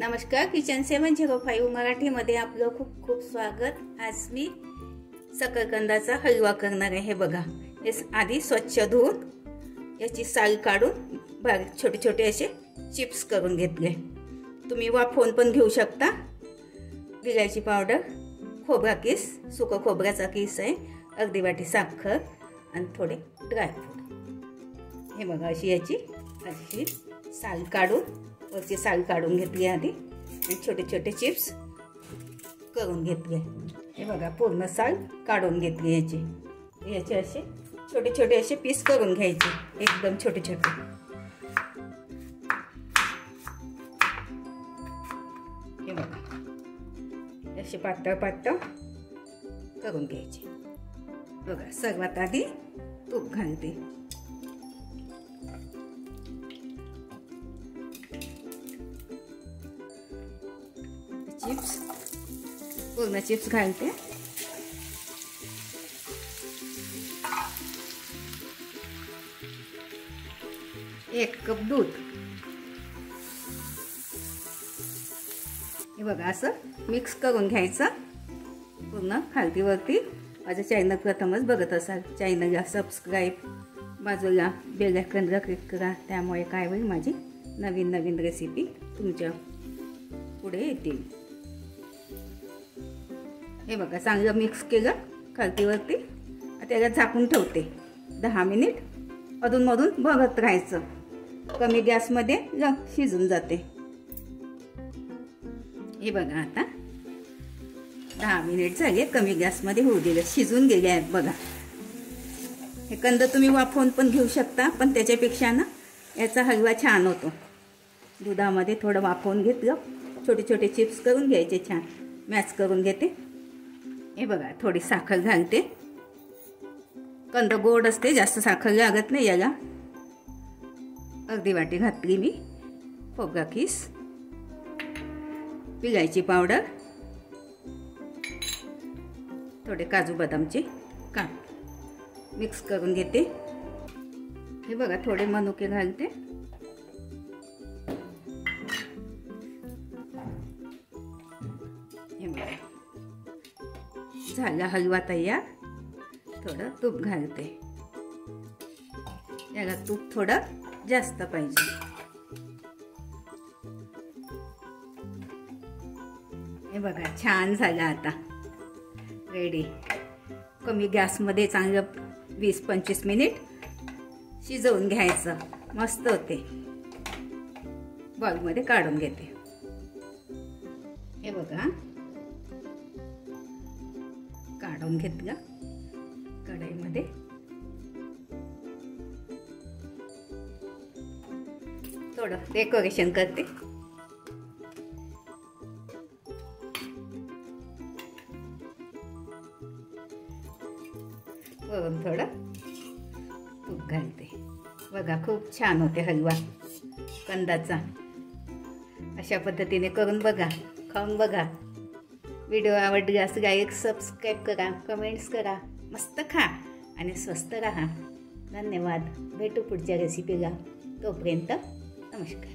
नमस्कार, किचन 705 मराठीमध्ये आपलं खूप खूप स्वागत। आज मी शकरकंदाचा हलवा करणार आहे। हे बघा, हे आधी स्वच्छ धुवून याची साल काढून बारीक छोटे छोटे असे चिप्स करून घेतले। तुम्ही वाफवून पण घेऊ शकता। विलायची पावडर, खोबरा किस, सुका खोबऱ्याचा किस आहे, अर्धी वाटी साखर आणि थोडे ड्रायफ्रूट। हे बघा, अशी साल काढून वरची साल काढून घेतली आधी आणि छोटे छोटे चिप्स करून घेतले। हे बघा, पूर्ण साल काढून घेतली याचे असे छोटे छोटे असे पीस करून घ्यायचे, एकदम छोटे छोटे। हे बघा, असे पातळ पातळ करून घ्यायचे। बघा, सर्वात आधी तूप घालते। चिप्स, पूर्ण चिप्स घालते। एक कप दूध। हे बघा, असं मिक्स करून घ्यायचं पूर्ण खालती वरती। माझ्या चॅनल प्रथमच बघत असाल, चॅनलला सबस्क्राईब, बाजूला बेल आयकॉनला क्लिक करा। त्यामुळे काय होईल, माझी नवीन नवीन रेसिपी तुमच्या पुढे येतील। हे बघा, चांगलं मिक्स केलं खालतीवरती। त्याला झाकून ठेवते 10 मिनिट। अधूनमधून बघत राहायचं, कमी गॅसमध्ये शिजून जाते। हे बघा, आता 10 मिनिट झाले, कमी गॅसमध्ये होऊ दिले, शिजून गेले आहेत बघा। हे कंद तुम्ही वाफवून पण घेऊ शकता, पण त्याच्यापेक्षा ना याचा हलवा छान होतो। दुधामध्ये थोडं वाफवून घेतलं, छोटे छोटे चिप्स करून घ्यायचे, छान मॅच करून घेते। हे बघा, थोडी साखर घालते। कंद गोड असते, जास्त साखर लागत नाही याला। अर्धी वाटी घातली मी खोबरा किस, विलायची पावडर, थोडे काजू बदामचे काप मिक्स करून घेते। हे बघा, थोडे मनुके घालते। हे बघा, झाला हलवा तयार। थोडं तूप घालते, याला तूप थोडं जास्त पाहिजे। हे बघा, छान झालं, आता रेडी। कमी गॅसमध्ये चांगलं 20-25 मिनिट शिजवून घ्यायचं, मस्त होते। बाउलमध्ये काढून घेते। हे बघा, काढून घेतलं कढईमध्ये। थोडं डेकोरेशन करते। वरून थोडं तूप घालते। बघा, खूप छान होते हलवा कंदाचा। अशा पद्धतीने करून बघा, खाऊन बघा। व्हिडिओ आवडल्यास लाईक, सबस्क्राईब करा, कमेंट्स करा। मस्त खा आणि स्वस्त राहा। धन्यवाद। भेटू पुढच्या रेसिपीला, तोपर्यंत नमस्कार।